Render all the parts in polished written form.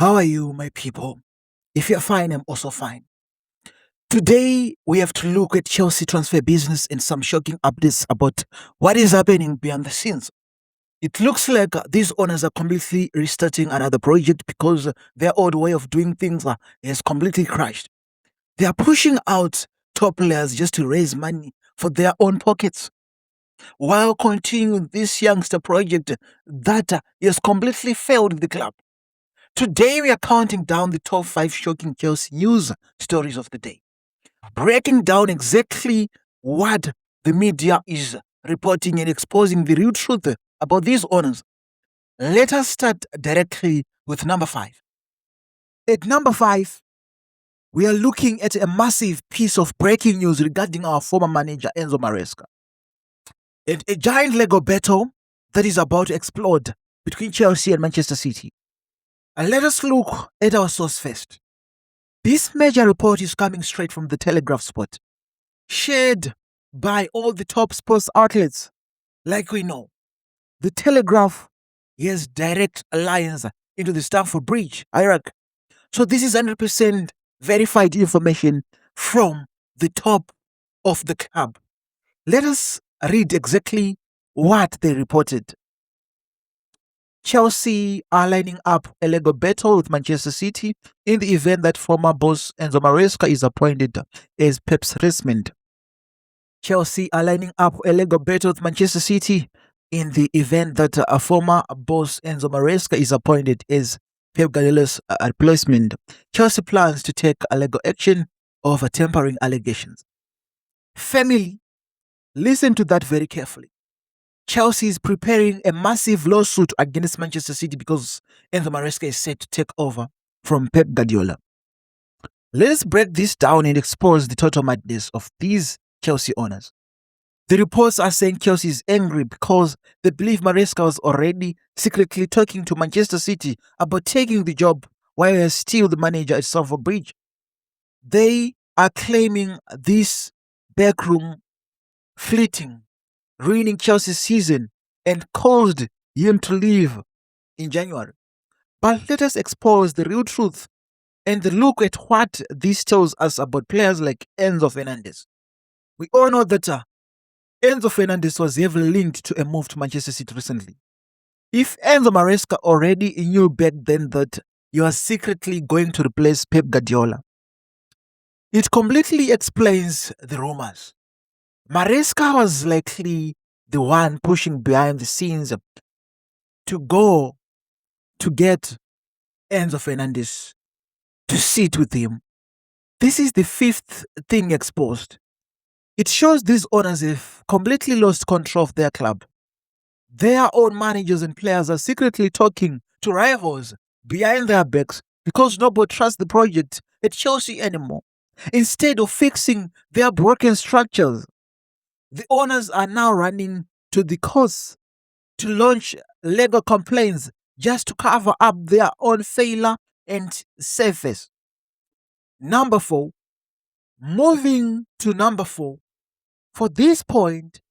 How are you, my people? If you're fine, I'm also fine. Today, we have to look at Chelsea transfer business and some shocking updates about what is happening behind the scenes. It looks like these owners are completely restarting another project because their old way of doing things has completely crashed. They are pushing out top players just to raise money for their own pockets while continuing this youngster project that has completely failed the club. Today, we are counting down the top 5 shocking Chelsea news stories of the day, breaking down exactly what the media is reporting and exposing the real truth about these owners. Let us start directly with number 5. At number 5, we are looking at a massive piece of breaking news regarding our former manager Enzo Maresca. And a giant Lego battle that is about to explode between Chelsea and Manchester City. And let us look at our source first. This major report is coming straight from the Telegraph spot, shared by all the top sports outlets. Like we know, the Telegraph has direct alliance into the Stamford Bridge, Iraq. So this is 100% verified information from the top of the club. Let us read exactly what they reported. Chelsea are lining up a Lego battle with Manchester City in the event that former boss Enzo Maresca is appointed as Pep's replacement. Chelsea are lining up a Lego battle with Manchester City in the event that a former boss Enzo Maresca is appointed as Pep Guardiola's replacement. Chelsea plans to take a legal action over tampering allegations. Family, listen to that very carefully. Chelsea is preparing a massive lawsuit against Manchester City because Enzo Maresca is set to take over from Pep Guardiola. Let us break this down and expose the total madness of these Chelsea owners. The reports are saying Chelsea is angry because they believe Maresca was already secretly talking to Manchester City about taking the job while he is still the manager at Stamford Bridge. They are claiming this backroom flirting ruining Chelsea's season and caused him to leave in January. But let us expose the real truth and look at what this tells us about players like Enzo Fernandez. We all know that Enzo Fernandez was heavily linked to a move to Manchester City recently. If Enzo Maresca already knew back then that he was secretly going to replace Pep Guardiola, it completely explains the rumors. Maresca was likely the one pushing behind the scenes to go to get Enzo Fernandez to sit with him. This is the 5th thing exposed. It shows these owners have completely lost control of their club. Their own managers and players are secretly talking to rivals behind their backs because nobody trusts the project at Chelsea anymore. Instead of fixing their broken structures, the owners are now running to the courts to launch legal complaints just to cover up their own failure and surface. Number 4. Moving to number 4. For this point,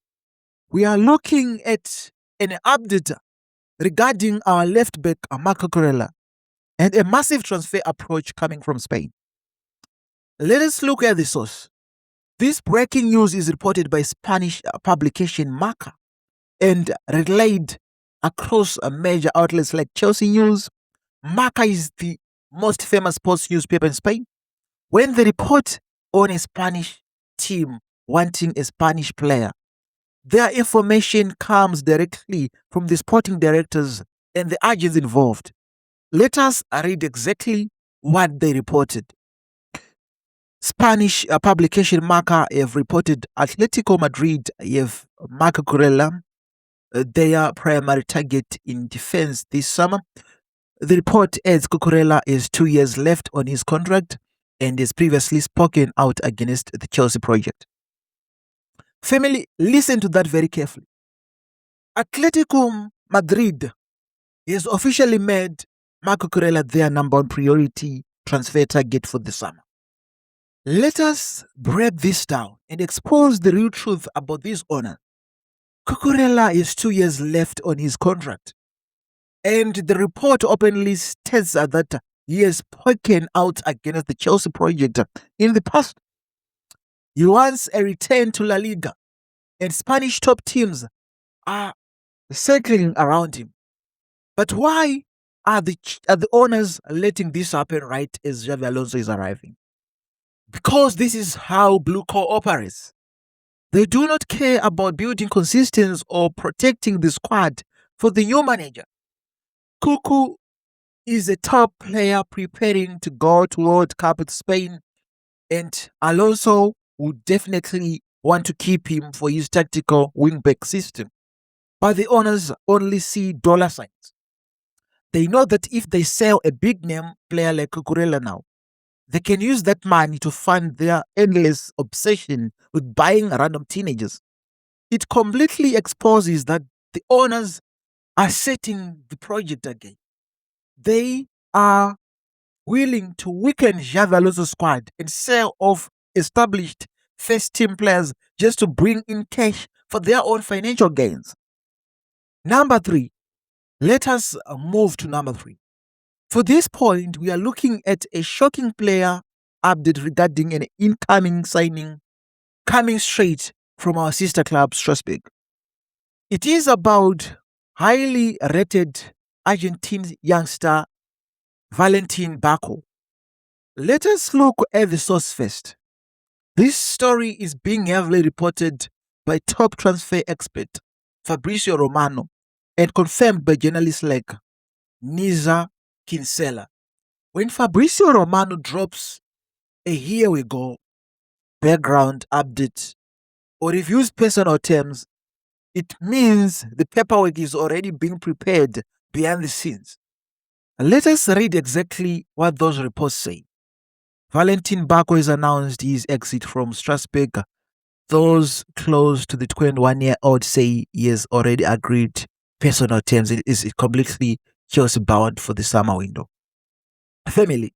we are looking at an update regarding our left back Marco Cucurella and a massive transfer approach coming from Spain. Let us look at the source. This breaking news is reported by Spanish publication Marca and relayed across major outlets like Chelsea News. Marca is the most famous sports newspaper in Spain. When they report on a Spanish team wanting a Spanish player, their information comes directly from the sporting directors and the agents involved. Let us read exactly what they reported. Spanish publication Marca have reported Atletico Madrid have Marco Cucurella their primary target in defense this summer. The report adds Cucurella has 2 years left on his contract and has previously spoken out against the Chelsea project. Family, listen to that very carefully. Atletico Madrid has officially made Marco Cucurella their number 1 priority transfer target for the summer. Let us break this down and expose the real truth about this owner. Cucurella has 2 years left on his contract, and the report openly states that he has spoken out against the Chelsea project in the past. He wants a return to La Liga, and Spanish top teams are circling around him. But why are the owners letting this happen right as Xabi Alonso is arriving? Because this is how Blue Core operates. They do not care about building consistency or protecting the squad for the new manager. Cuckoo is a top player preparing to go to World Cup with Spain, and Alonso would definitely want to keep him for his tactical wingback system. But the owners only see dollar signs. They know that if they sell a big name player like Cucurella now, they can use that money to fund their endless obsession with buying random teenagers. It completely exposes that the owners are setting the project again. They are willing to weaken Xabi Alonso's squad and sell off established first team players just to bring in cash for their own financial gains. Number 3. Let us move to number 3. For this point, we are looking at a shocking player update regarding an incoming signing coming straight from our sister club, Strasbourg. It is about highly rated Argentine youngster Valentin Baco. Let us look at the source first. This story is being heavily reported by top transfer expert Fabrizio Romano and confirmed by journalists like Niza Kinsella. When Fabrizio Romano drops a "here we go" background update or reviews personal terms, it means the paperwork is already being prepared behind the scenes. Let us read exactly what those reports say. Valentin Baco has announced his exit from Strasbourg. Those close to the 21-year-old say he has already agreed personal terms. It is completely Chelsea bound for the summer window. Family,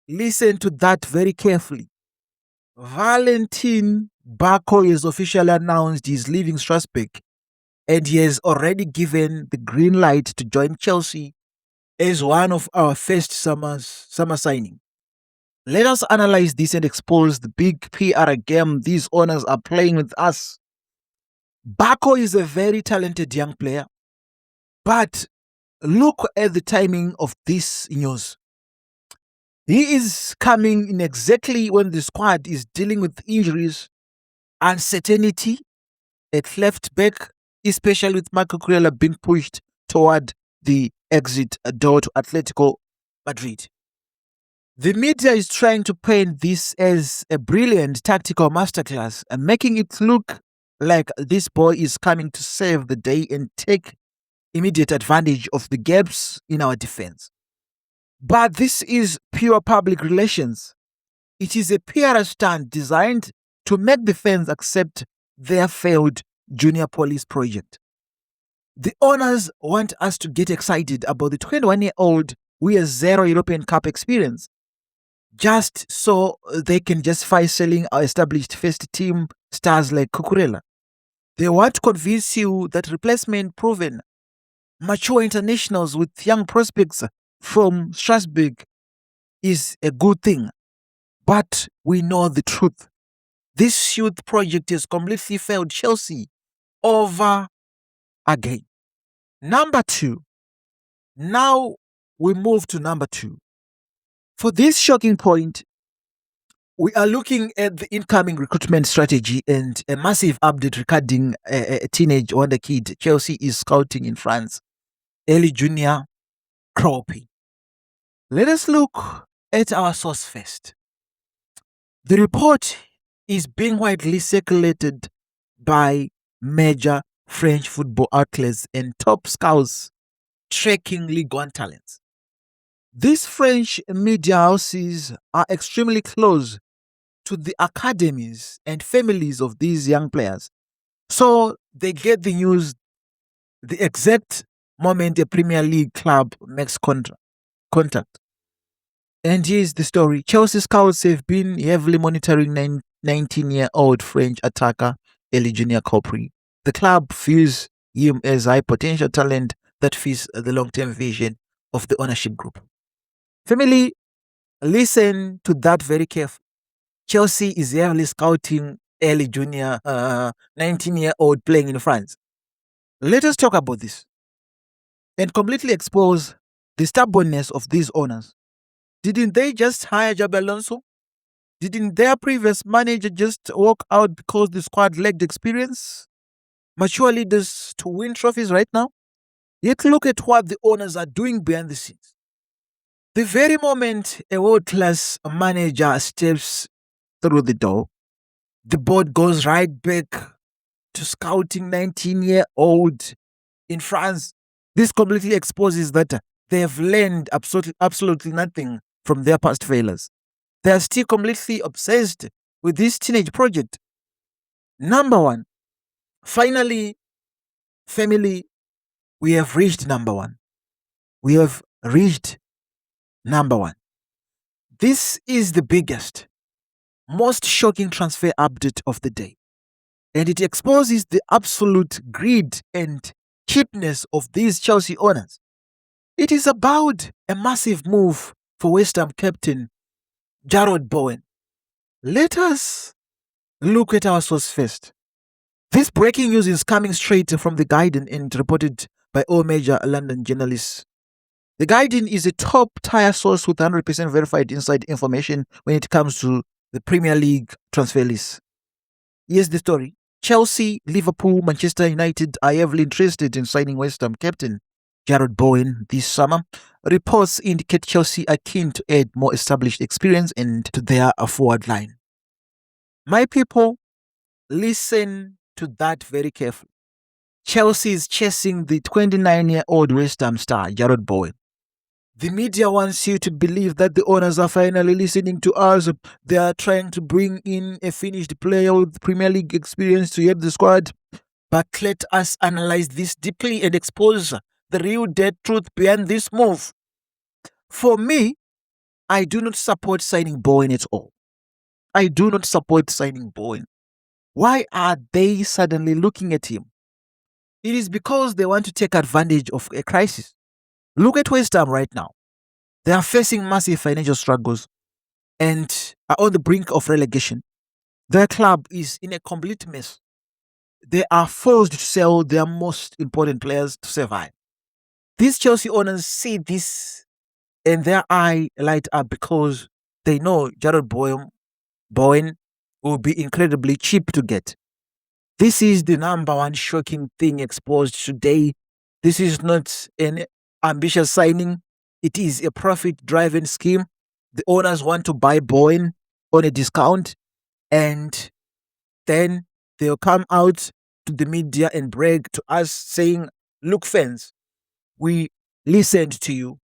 listen to that very carefully. Valentin Baco has officially announced he's leaving Strasbourg, and he has already given the green light to join Chelsea as one of our first summer signing. Let us analyze this and expose the big PR game these owners are playing with us. Baco is a very talented young player, but look at the timing of this news. He is coming in exactly when the squad is dealing with injuries, uncertainty at left back, especially with Marco Cucurella being pushed toward the exit door to Atletico Madrid. The media is trying to paint this as a brilliant tactical masterclass and making it look like this boy is coming to save the day and take immediate advantage of the gaps in our defense. But this is pure public relations. It is a PR stunt designed to make the fans accept their failed junior police project. The owners want us to get excited about the 21-year-old who has zero European Cup experience, just so they can justify selling our established first team stars like Cucurella. They want to convince you that replacement proven, mature internationals with young prospects from Strasbourg is a good thing. But we know the truth. This youth project has completely failed Chelsea over again. Number 2. Now we move to number 2. For this shocking point, we are looking at the incoming recruitment strategy and a massive update regarding a teenage wonder kid Chelsea is scouting in France, early junior Kropi. Let us look at our source first. The report is being widely circulated by major French football outlets and top scouts tracking Ligue 1 talents. These French media houses are extremely close to the academies and families of these young players, so they get the news the exact moment a Premier League club makes contact. And here's the story. Chelsea scouts have been heavily monitoring 19-year-old French attacker Elie Junior Copri. The club views him as a high potential talent that fits the long-term vision of the ownership group. Family, listen to that very carefully. Chelsea is heavily scouting early junior 19-year-old playing in France. Let us talk about this and completely expose the stubbornness of these owners. Didn't they just hire Xabi Alonso? Didn't their previous manager just walk out because the squad lacked experience? Mature leaders to win trophies right now? Yet look at what the owners are doing behind the scenes. The very moment a world-class manager steps through the door, the board goes right back to scouting 19-year-old in France. This completely exposes that they have learned absolutely nothing from their past failures. They are still completely obsessed with this teenage project. Number one, finally, family, we have reached number one. We have reached number one. This is the biggest, most shocking transfer update of the day. And it exposes the absolute greed and cheapness of these Chelsea owners. It is about a massive move for West Ham captain Jarrod Bowen. Let us look at our source first. This breaking news is coming straight from The Guardian and reported by all major London journalists. The Guardian is a top-tier source with 100% verified inside information when it comes to the Premier League transfer list. Here's the story. Chelsea, Liverpool, Manchester United are heavily interested in signing West Ham captain Jarrod Bowen this summer. Reports indicate Chelsea are keen to add more established experience into their forward line. My people, listen to that very carefully. Chelsea is chasing the 29-year-old West Ham star Jarrod Bowen. The media wants you to believe that the owners are finally listening to us. They are trying to bring in a finished player with Premier League experience to head the squad. But let us analyze this deeply and expose the real dead truth behind this move. For me, I do not support signing Bowen at all. I do not support signing Bowen. Why are they suddenly looking at him? It is because they want to take advantage of a crisis. Look at West Ham right now. They are facing massive financial struggles and are on the brink of relegation. Their club is in a complete mess. They are forced to sell their most important players to survive. These Chelsea owners see this and their eye light up because they know Jarrod Bowen will be incredibly cheap to get. This is the number one shocking thing exposed today. This is not an ambitious signing. It is a profit-driven scheme. The owners want to buy Bowen on a discount, and then they'll come out to the media and brag to us saying, look, fans, we listened to you.